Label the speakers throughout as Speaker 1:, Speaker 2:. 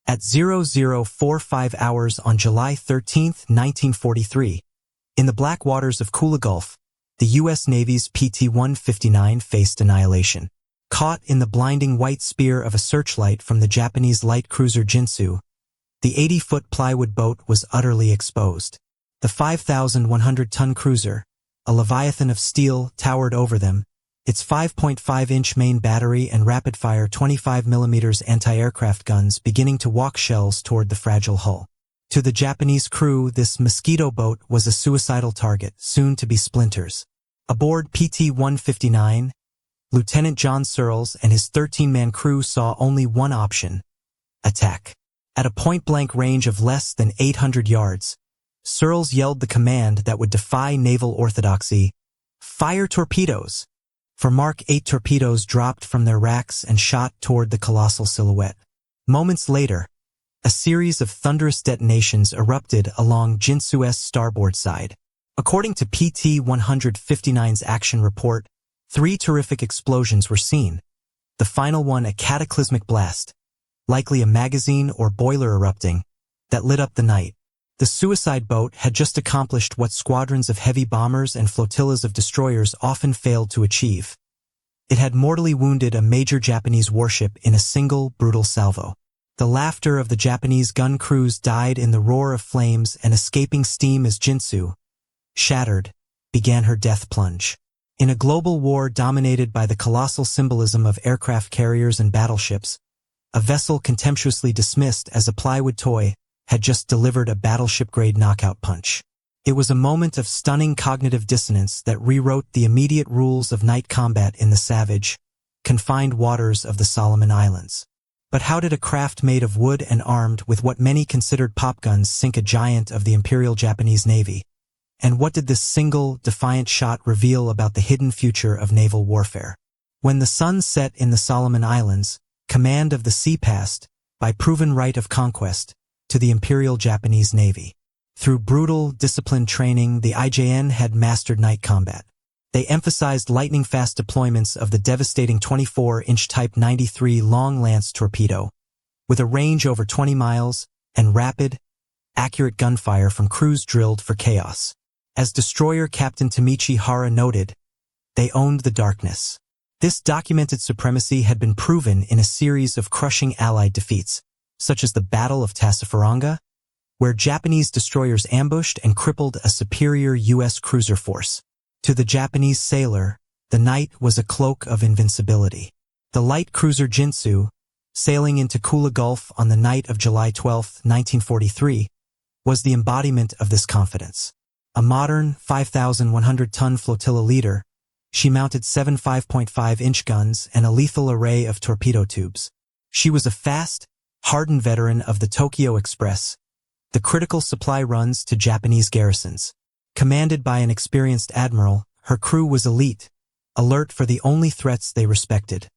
Speaker 1: At 00:45 hours on July 13, 1943, in the black waters of Kula Gulf, the U.S. Navy's PT-159 faced annihilation. Caught in the blinding white spear of a searchlight from the Japanese light cruiser Jinsu, the 80-foot plywood boat was utterly exposed. The 5,100-ton cruiser, a leviathan of steel, towered over them, its 5.5-inch main battery and rapid-fire 25mm anti-aircraft guns beginning to walk shells toward the fragile hull. To the Japanese crew, this mosquito boat was a suicidal target, soon to be splinters. Aboard PT-159, Lieutenant John Searles and his 13-man crew saw only one option: attack. At a point-blank range of less than 800 yards, Searles yelled the command that would defy naval orthodoxy: "Fire torpedoes!" For Mark 8 torpedoes dropped from their racks and shot toward the colossal silhouette. Moments later, a series of thunderous detonations erupted along Jinsu's starboard side. According to PT-159's action report, 3 terrific explosions were seen, the final one a cataclysmic blast, likely a magazine or boiler erupting, that lit up the night. The suicide boat had just accomplished what squadrons of heavy bombers and flotillas of destroyers often failed to achieve. It had mortally wounded a major Japanese warship in a single, brutal salvo. The laughter of the Japanese gun crews died in the roar of flames and escaping steam as Jinsu, shattered, began her death plunge. In a global war dominated by the colossal symbolism of aircraft carriers and battleships, a vessel contemptuously dismissed as a plywood toy had just delivered a battleship-grade knockout punch. It was a moment of stunning cognitive dissonance that rewrote the immediate rules of night combat in the savage, confined waters of the Solomon Islands. But how did a craft made of wood and armed with what many considered popguns sink a giant of the Imperial Japanese Navy? And what did this single, defiant shot reveal about the hidden future of naval warfare? When the sun set in the Solomon Islands, command of the sea passed, by proven right of conquest, to the Imperial Japanese Navy. Through brutal, disciplined training, the IJN had mastered night combat. They emphasized lightning-fast deployments of the devastating 24-inch Type 93 long-lance torpedo, with a range over 20 miles and rapid, accurate gunfire from crews drilled for chaos. As destroyer Captain Tamichi Hara noted, they owned the darkness. This documented supremacy had been proven in a series of crushing Allied defeats, such as the Battle of Tassafaronga, where Japanese destroyers ambushed and crippled a superior U.S. cruiser force. To the Japanese sailor, the night was a cloak of invincibility. The light cruiser Jinsu, sailing into Kula Gulf on the night of July 12, 1943, was the embodiment of this confidence. A modern 5,100-ton flotilla leader, she mounted 7 5.5-inch guns and a lethal array of torpedo tubes. She was a fast, hardened veteran of the Tokyo Express, the critical supply runs to Japanese garrisons. Commanded by an experienced admiral, her crew was elite, alert for the only threats they respected: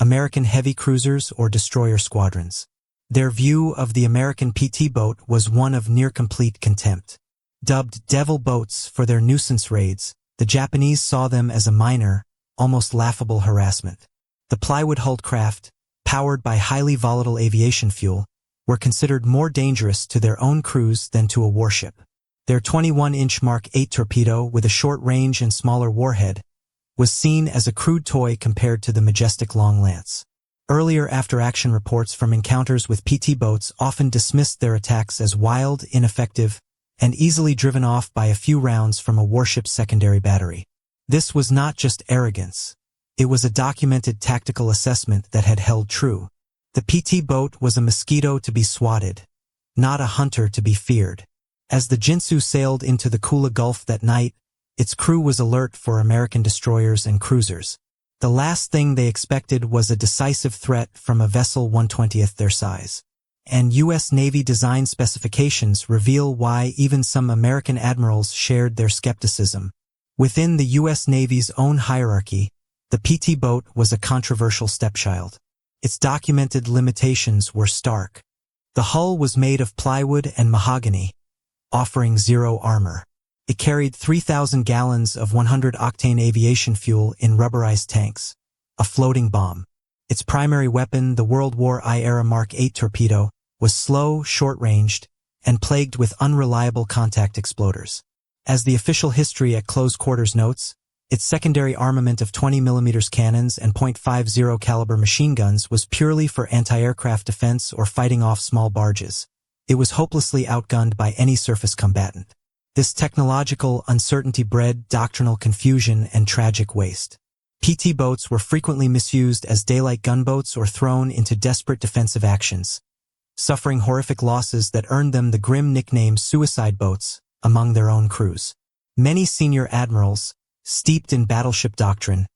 Speaker 1: American heavy cruisers or destroyer squadrons. Their view of the American PT boat was one of near-complete contempt. Dubbed devil boats for their nuisance raids, the Japanese saw them as a minor, almost laughable harassment. The plywood-hulled craft, powered by highly volatile aviation fuel, were considered more dangerous to their own crews than to a warship. Their 21-inch Mark 8 torpedo, with a short range and smaller warhead, was seen as a crude toy compared to the majestic long lance. Earlier after-action reports from encounters with PT boats often dismissed their attacks as wild, ineffective, and easily driven off by a few rounds from a warship's secondary battery. This was not just arrogance. It was a documented tactical assessment that had held true. The PT boat was a mosquito to be swatted, not a hunter to be feared. As the Jinsu sailed into the Kula Gulf that night, its crew was alert for American destroyers and cruisers. The last thing they expected was a decisive threat from a vessel 1/20th their size. And U.S. Navy design specifications reveal why even some American admirals shared their skepticism. Within the U.S. Navy's own hierarchy, the PT boat was a controversial stepchild. Its documented limitations were stark. The hull was made of plywood and mahogany, offering zero armor. It carried 3,000 gallons of 100-octane aviation fuel in rubberized tanks, a floating bomb. Its primary weapon, the World War I-era Mark 8 torpedo, was slow, short-ranged, and plagued with unreliable contact exploders. As the official history at close quarters notes, its secondary armament of 20mm cannons and .50 caliber machine guns was purely for anti-aircraft defense or fighting off small barges. It was hopelessly outgunned by any surface combatant. This technological uncertainty bred doctrinal confusion and tragic waste. PT boats were frequently misused as daylight gunboats or thrown into desperate defensive actions, suffering horrific losses that earned them the grim nickname suicide boats among their own crews. Many senior admirals, steeped in battleship doctrine,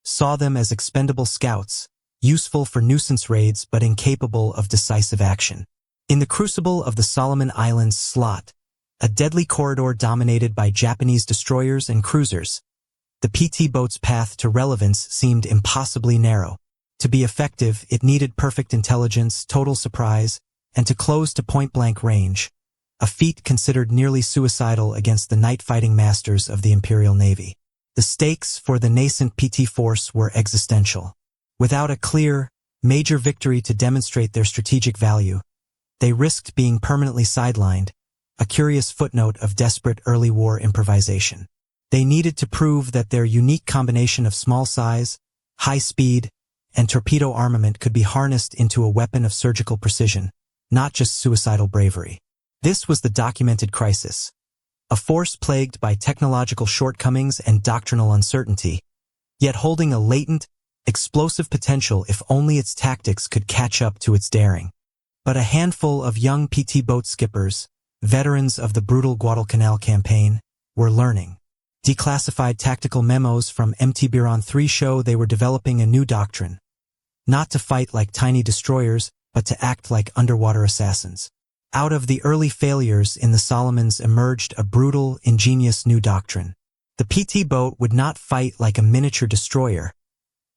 Speaker 1: saw them as expendable scouts, useful for nuisance raids but incapable of decisive action. In the crucible of the Solomon Islands slot, a deadly corridor dominated by Japanese destroyers and cruisers, the PT boat's path to relevance seemed impossibly narrow. To be effective, it needed perfect intelligence, total surprise, and to close to point-blank range, a feat considered nearly suicidal against the night-fighting masters of the Imperial Navy. The stakes for the nascent PT force were existential. Without a clear, major victory to demonstrate their strategic value, they risked being permanently sidelined, a curious footnote of desperate early war improvisation. They needed to prove that their unique combination of small size, high speed, and torpedo armament could be harnessed into a weapon of surgical precision, not just suicidal bravery. This was the documented crisis. A force plagued by technological shortcomings and doctrinal uncertainty, yet holding a latent, explosive potential if only its tactics could catch up to its daring. But a handful of young PT boat skippers, veterans of the brutal Guadalcanal campaign, were learning. Declassified tactical memos from Tiburon III show they were developing a new doctrine. Not to fight like tiny destroyers, but to act like underwater assassins. Out of the early failures in the Solomons emerged a brutal, ingenious new doctrine. The PT boat would not fight like a miniature destroyer.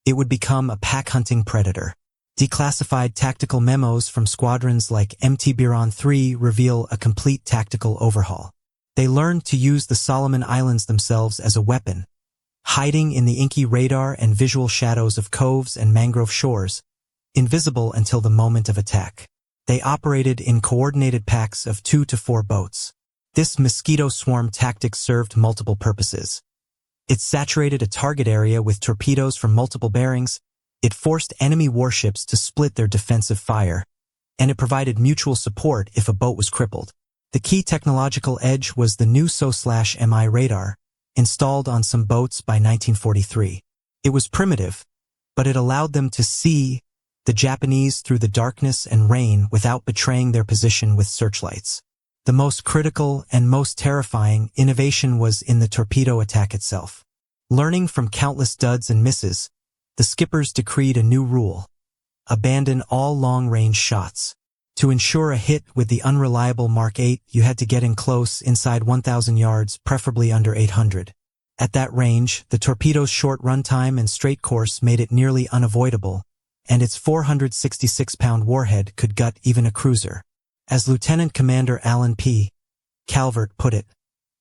Speaker 1: It would become a pack-hunting predator. Declassified tactical memos from squadrons like Tiburon III reveal a complete tactical overhaul. They learned to use the Solomon Islands themselves as a weapon, hiding in the inky radar and visual shadows of coves and mangrove shores, invisible until the moment of attack. They operated in coordinated packs of 2 to 4 boats. This mosquito swarm tactic served multiple purposes. It saturated a target area with torpedoes from multiple bearings, it forced enemy warships to split their defensive fire, and it provided mutual support if a boat was crippled. The key technological edge was the new SO/MI radar, installed on some boats by 1943. It was primitive, but it allowed them to see the Japanese through the darkness and rain without betraying their position with searchlights. The most critical and most terrifying innovation was in the torpedo attack itself. Learning from countless duds and misses, the skippers decreed a new rule: abandon all long-range shots. To ensure a hit with the unreliable Mark 8, you had to get in close, inside 1,000 yards, preferably under 800. At that range, the torpedo's short runtime and straight course made it nearly unavoidable, and its 466-pound warhead could gut even a cruiser. As Lieutenant Commander Alan P. Calvert put it,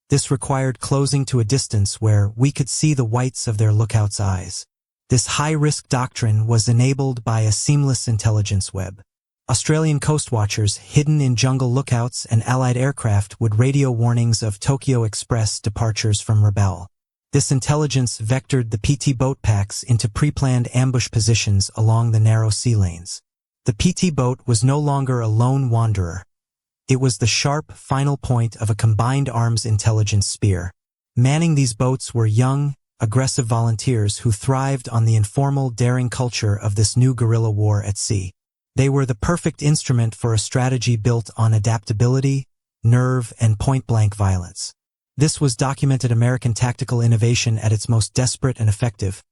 Speaker 1: this required closing to a distance where we could see the whites of their lookouts' eyes. This high-risk doctrine was enabled by a seamless intelligence web. Australian coastwatchers hidden in jungle lookouts and Allied aircraft would radio warnings of Tokyo Express departures from Rabaul. This intelligence vectored the PT boat packs into pre-planned ambush positions along the narrow sea lanes. The PT boat was no longer a lone wanderer. It was the sharp, final point of a combined arms intelligence spear. Manning these boats were young, aggressive volunteers who thrived on the informal, daring culture of this new guerrilla war at sea. They were the perfect instrument for a strategy built on adaptability, nerve, and point-blank violence. This was documented American tactical innovation at its most desperate and effective,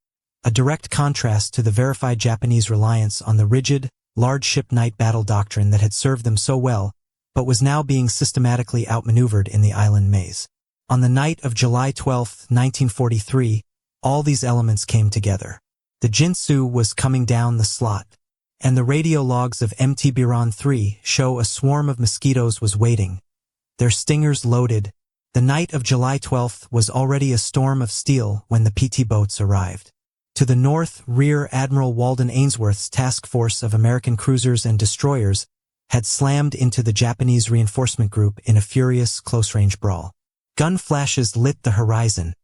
Speaker 1: a direct contrast to the verified Japanese reliance on the rigid, large-ship night battle doctrine that had served them so well, but was now being systematically outmaneuvered in the island maze. On the night of July 12, 1943, all these elements came together. The Jinsu was coming down the slot, and the radio logs of Tiburon III show a swarm of mosquitoes was waiting, their stingers loaded. The night of July 12th was already a storm of steel when the PT boats arrived. To the north, Rear Admiral Walden Ainsworth's task force of American cruisers and destroyers had slammed into the Japanese reinforcement group in a furious close-range brawl. Gun flashes lit the horizon.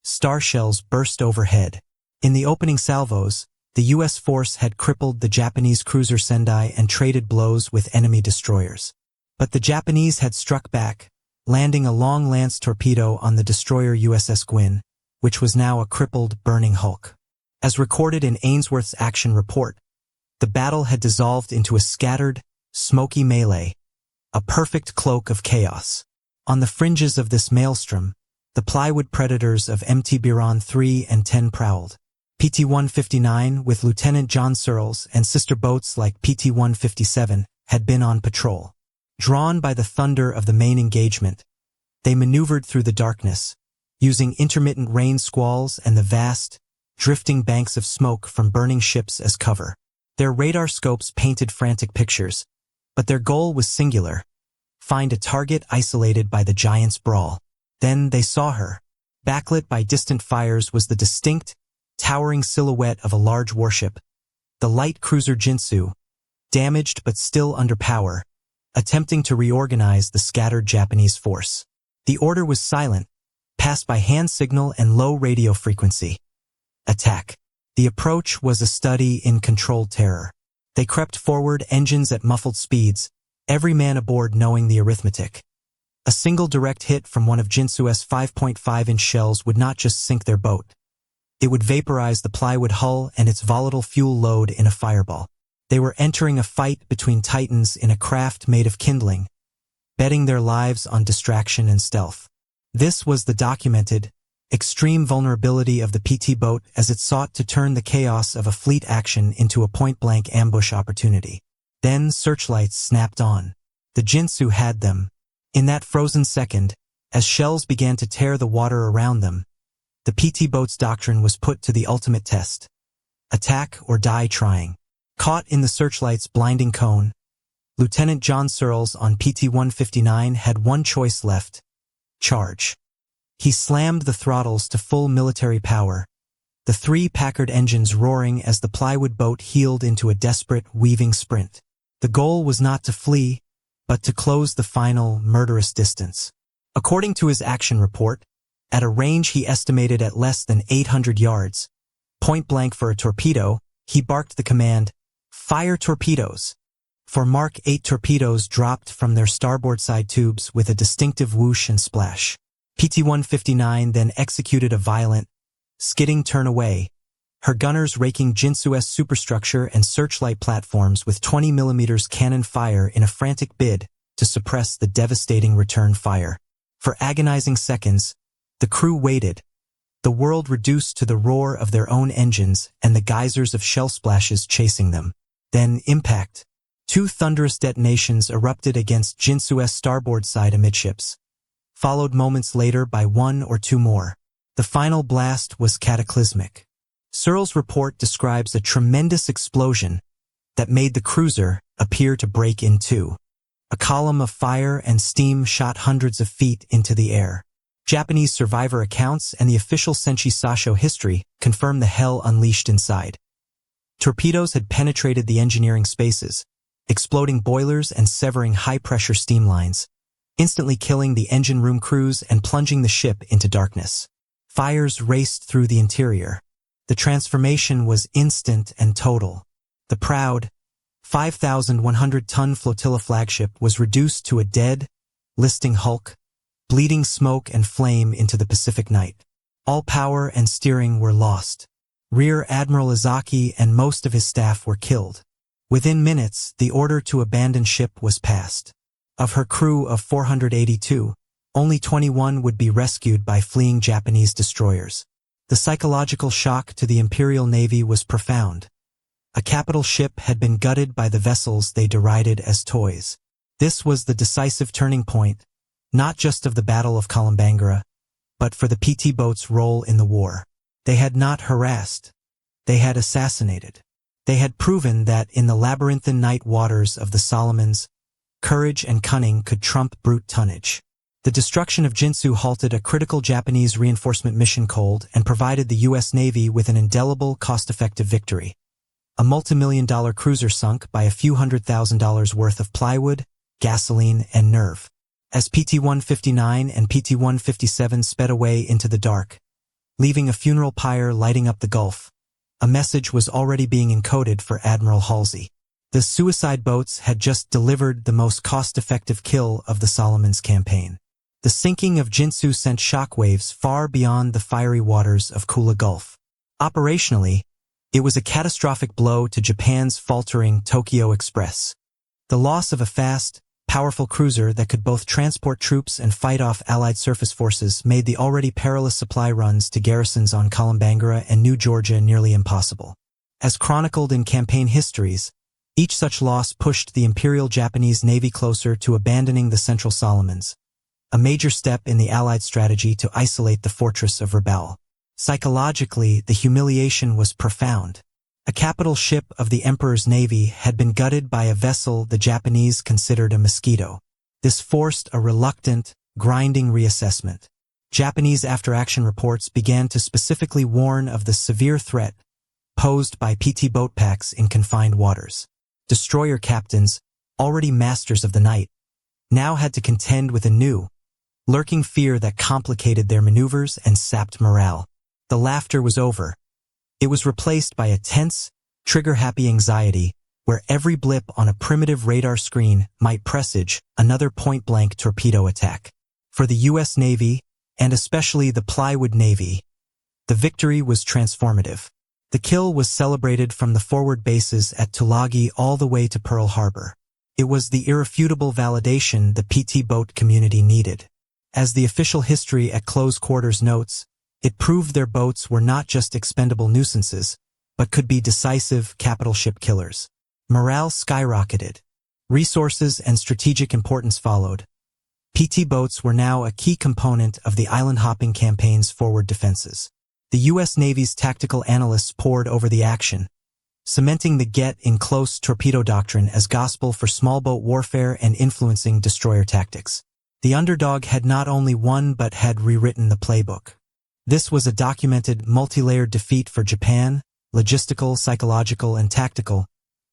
Speaker 1: Star shells burst overhead. In the opening salvos, the U.S. force had crippled the Japanese cruiser Sendai and traded blows with enemy destroyers. But the Japanese had struck back, landing a long lance torpedo on the destroyer USS Gwin, which was now a crippled, burning hulk. As recorded in Ainsworth's action report, the battle had dissolved into a scattered, smoky melee, a perfect cloak of chaos. On the fringes of this maelstrom, the plywood predators of MT Biran 3 and 10 prowled. PT-159, with Lieutenant John Searles and sister boats like PT-157, had been on patrol. Drawn by the thunder of the main engagement, they maneuvered through the darkness, using intermittent rain squalls and the vast, drifting banks of smoke from burning ships as cover. Their radar scopes painted frantic pictures, but their goal was singular: find a target isolated by the giant's brawl. Then they saw her. Backlit by distant fires was the distinct, towering silhouette of a large warship, the light cruiser Jinsu, damaged but still under power, attempting to reorganize the scattered Japanese force. The order was silent, passed by hand signal and low radio frequency. Attack. The approach was a study in controlled terror. They crept forward, engines at muffled speeds, every man aboard knowing the arithmetic. A single direct hit from one of Jinsu's 5.5-inch shells would not just sink their boat. It would vaporize the plywood hull and its volatile fuel load in a fireball. They were entering a fight between titans in a craft made of kindling, betting their lives on distraction and stealth. This was the documented, extreme vulnerability of the PT boat as it sought to turn the chaos of a fleet action into a point-blank ambush opportunity. Then searchlights snapped on. The Jinsu had them. In that frozen second, as shells began to tear the water around them, the PT boat's doctrine was put to the ultimate test. Attack or die trying. Caught in the searchlight's blinding cone, Lieutenant John Searles on PT-159 had one choice left: charge. He slammed the throttles to full military power, the three Packard engines roaring as the plywood boat heeled into a desperate, weaving sprint. The goal was not to flee, but to close the final, murderous distance. According to his action report, at a range he estimated at less than 800 yards, point blank for a torpedo, he barked the command, "Fire torpedoes!" For Mark 8 torpedoes dropped from their starboard side tubes with a distinctive whoosh and splash. PT-159 then executed a violent, skidding turn away, her gunners raking Jinsu's superstructure and searchlight platforms with 20mm cannon fire in a frantic bid to suppress the devastating return fire. For agonizing seconds, the crew waited, the world reduced to the roar of their own engines and the geysers of shell splashes chasing them. Then impact. Two thunderous detonations erupted against Jinsu's starboard side amidships, followed moments later by one or two more. The final blast was cataclysmic. Searle's report describes a tremendous explosion that made the cruiser appear to break in two. A column of fire and steam shot hundreds of feet into the air. Japanese survivor accounts and the official Senshi Sasho history confirm the hell unleashed inside. Torpedoes had penetrated the engineering spaces, exploding boilers and severing high-pressure steam lines, instantly killing the engine room crews and plunging the ship into darkness. Fires raced through the interior. The transformation was instant and total. The proud, 5,100-ton flotilla flagship was reduced to a dead, listing hulk, bleeding smoke and flame into the Pacific night. All power and steering were lost. Rear Admiral Izaki and most of his staff were killed. Within minutes, the order to abandon ship was passed. Of her crew of 482, only 21 would be rescued by fleeing Japanese destroyers. The psychological shock to the Imperial Navy was profound. A capital ship had been gutted by the vessels they derided as toys. This was the decisive turning point, not just of the Battle of Kolombangara, but for the PT boat's role in the war. They had not harassed. They had assassinated. They had proven that in the labyrinthine night waters of the Solomons, courage and cunning could trump brute tonnage. The destruction of Jinsu halted a critical Japanese reinforcement mission cold and provided the U.S. Navy with an indelible, cost-effective victory. a multi-million-dollar cruiser sunk by a few $100,000 worth of plywood, gasoline, and nerve. As PT-159 and PT-157 sped away into the dark, leaving a funeral pyre lighting up the Gulf, a message was already being encoded for Admiral Halsey. The suicide boats had just delivered the most cost-effective kill of the Solomons campaign. The sinking of Jinsu sent shockwaves far beyond the fiery waters of Kula Gulf. Operationally, it was a catastrophic blow to Japan's faltering Tokyo Express. The loss of a fast, powerful cruiser that could both transport troops and fight off Allied surface forces made the already perilous supply runs to garrisons on Kolombangara and New Georgia nearly impossible. As chronicled in campaign histories, each such loss pushed the Imperial Japanese Navy closer to abandoning the Central Solomons, a major step in the Allied strategy to isolate the fortress of Rabaul. Psychologically, the humiliation was profound. A capital ship of the Emperor's Navy had been gutted by a vessel the Japanese considered a mosquito. This forced a reluctant, grinding reassessment. Japanese after-action reports began to specifically warn of the severe threat posed by PT boat packs in confined waters. Destroyer captains, already masters of the night, now had to contend with a new, lurking fear that complicated their maneuvers and sapped morale. The laughter was over. It was replaced by a tense, trigger-happy anxiety where every blip on a primitive radar screen might presage another point-blank torpedo attack. For the U.S. Navy, and especially the Plywood Navy, the victory was transformative. The kill was celebrated from the forward bases at Tulagi all the way to Pearl Harbor. It was the irrefutable validation the PT boat community needed. As the official history at close quarters notes, it proved their boats were not just expendable nuisances, but could be decisive capital ship killers. Morale skyrocketed. Resources and strategic importance followed. PT boats were now a key component of the island-hopping campaign's forward defenses. The U.S. Navy's tactical analysts pored over the action, cementing the get-in-close torpedo doctrine as gospel for small boat warfare and influencing destroyer tactics. The Underdog had not only won but had rewritten the playbook. This was a documented, multi-layered defeat for Japan, logistical, psychological, and tactical,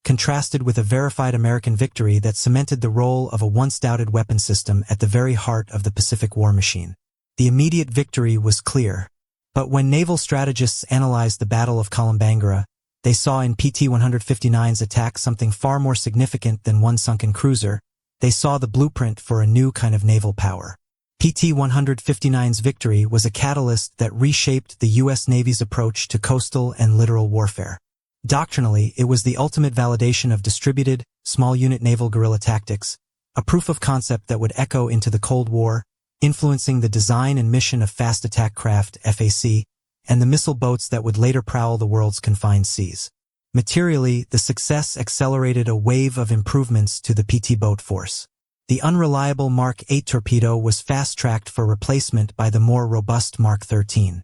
Speaker 1: contrasted with a verified American victory that cemented the role of a once-doubted weapon system at the very heart of the Pacific war machine. The immediate victory was clear. But when naval strategists analyzed the Battle of Kolombangara, they saw in PT-159's attack something far more significant than one sunken cruiser. They saw the blueprint for a new kind of naval power. PT-159's victory was a catalyst that reshaped the U.S. Navy's approach to coastal and littoral warfare. Doctrinally, it was the ultimate validation of distributed, small-unit naval guerrilla tactics, a proof of concept that would echo into the Cold War, influencing the design and mission of Fast Attack Craft (FAC) and the missile boats that would later prowl the world's confined seas. Materially, the success accelerated a wave of improvements to the PT boat force. The unreliable Mark 8 torpedo was fast-tracked for replacement by the more robust Mark 13.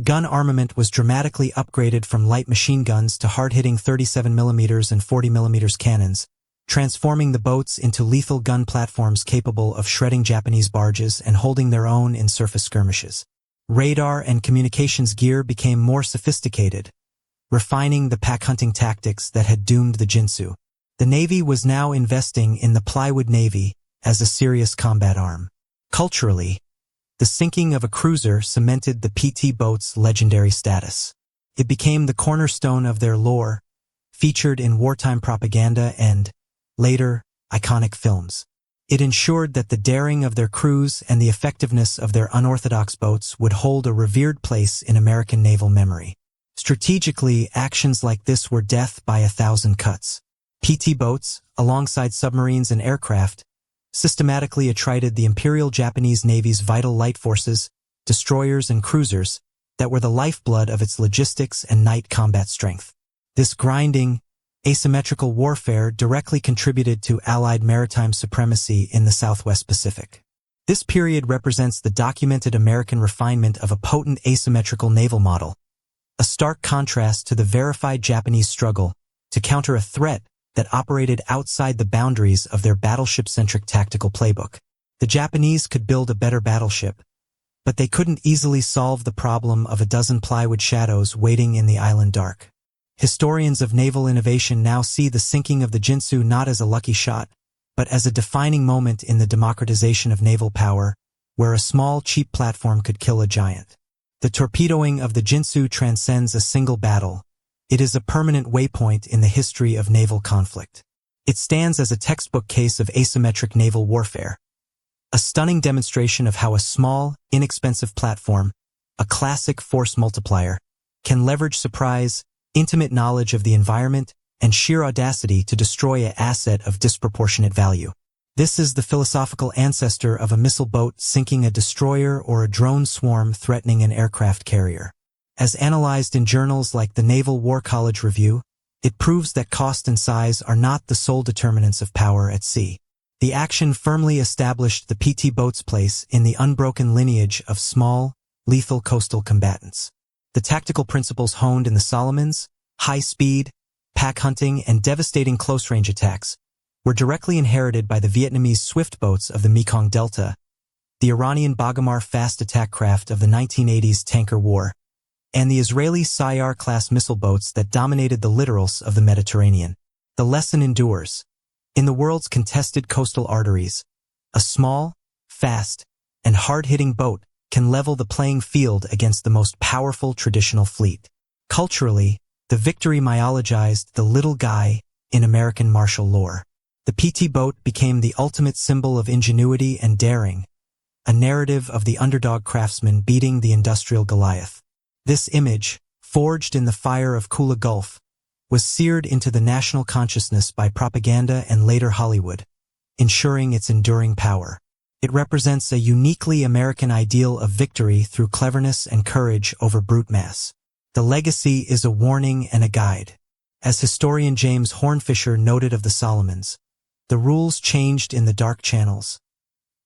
Speaker 1: Gun armament was dramatically upgraded from light machine guns to hard-hitting 37mm and 40mm cannons, transforming the boats into lethal gun platforms capable of shredding Japanese barges and holding their own in surface skirmishes. Radar and communications gear became more sophisticated, refining the pack-hunting tactics that had doomed the Jinsu. The Navy was now investing in the Plywood Navy as a serious combat arm. Culturally, the sinking of a cruiser cemented the PT boat's legendary status. It became the cornerstone of their lore, featured in wartime propaganda and, later, iconic films. It ensured that the daring of their crews and the effectiveness of their unorthodox boats would hold a revered place in American naval memory. Strategically, actions like this were death by 1,000 cuts. PT boats, alongside submarines and aircraft, systematically attrited the Imperial Japanese Navy's vital light forces, destroyers and cruisers, that were the lifeblood of its logistics and night combat strength. This grinding, asymmetrical warfare directly contributed to Allied maritime supremacy in the Southwest Pacific. This period represents the documented American refinement of a potent asymmetrical naval model, a stark contrast to the verified Japanese struggle to counter a threat that operated outside the boundaries of their battleship-centric tactical playbook. The Japanese could build a better battleship, but they couldn't easily solve the problem of a dozen plywood shadows waiting in the island dark. Historians of naval innovation now see the sinking of the Jinsu not as a lucky shot, but as a defining moment in the democratization of naval power, where a small, cheap platform could kill a giant. The torpedoing of the Jinsu transcends a single battle. It is a permanent waypoint in the history of naval conflict. It stands as a textbook case of asymmetric naval warfare, a stunning demonstration of how a small, inexpensive platform, a classic force multiplier, can leverage surprise, intimate knowledge of the environment, and sheer audacity to destroy an asset of disproportionate value. This is the philosophical ancestor of a missile boat sinking a destroyer or a drone swarm threatening an aircraft carrier. As analyzed in journals like the Naval War College Review, it proves that cost and size are not the sole determinants of power at sea. The action firmly established the PT boat's place in the unbroken lineage of small, lethal coastal combatants. The tactical principles honed in the Solomons, high speed, pack hunting, and devastating close-range attacks, were directly inherited by the Vietnamese swift boats of the Mekong Delta, the Iranian Bagamar fast attack craft of the 1980s tanker war, and the Israeli Sayar-class missile boats that dominated the littorals of the Mediterranean. The lesson endures. In the world's contested coastal arteries, a small, fast, and hard-hitting boat can level the playing field against the most powerful traditional fleet. Culturally, the victory myologized the little guy in American martial lore. The PT boat became the ultimate symbol of ingenuity and daring, a narrative of the underdog craftsman beating the industrial Goliath. This image, forged in the fire of Kula Gulf, was seared into the national consciousness by propaganda and later Hollywood, ensuring its enduring power. It represents a uniquely American ideal of victory through cleverness and courage over brute mass. The legacy is a warning and a guide. As historian James Hornfisher noted of the Solomons, the rules changed in the dark channels.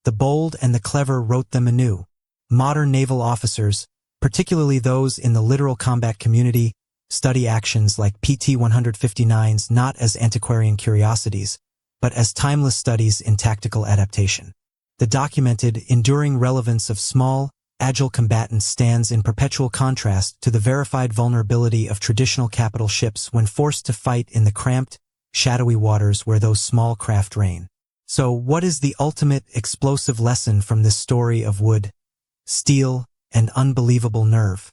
Speaker 1: The bold and the clever wrote them anew. Modern naval officers, particularly those in the littoral combat community, study actions like PT-159s not as antiquarian curiosities, but as timeless studies in tactical adaptation. The documented, enduring relevance of small, agile combatants stands in perpetual contrast to the verified vulnerability of traditional capital ships when forced to fight in the cramped, shadowy waters where those small craft reign. So, what is the ultimate explosive lesson from this story of wood, steel, and unbelievable nerve?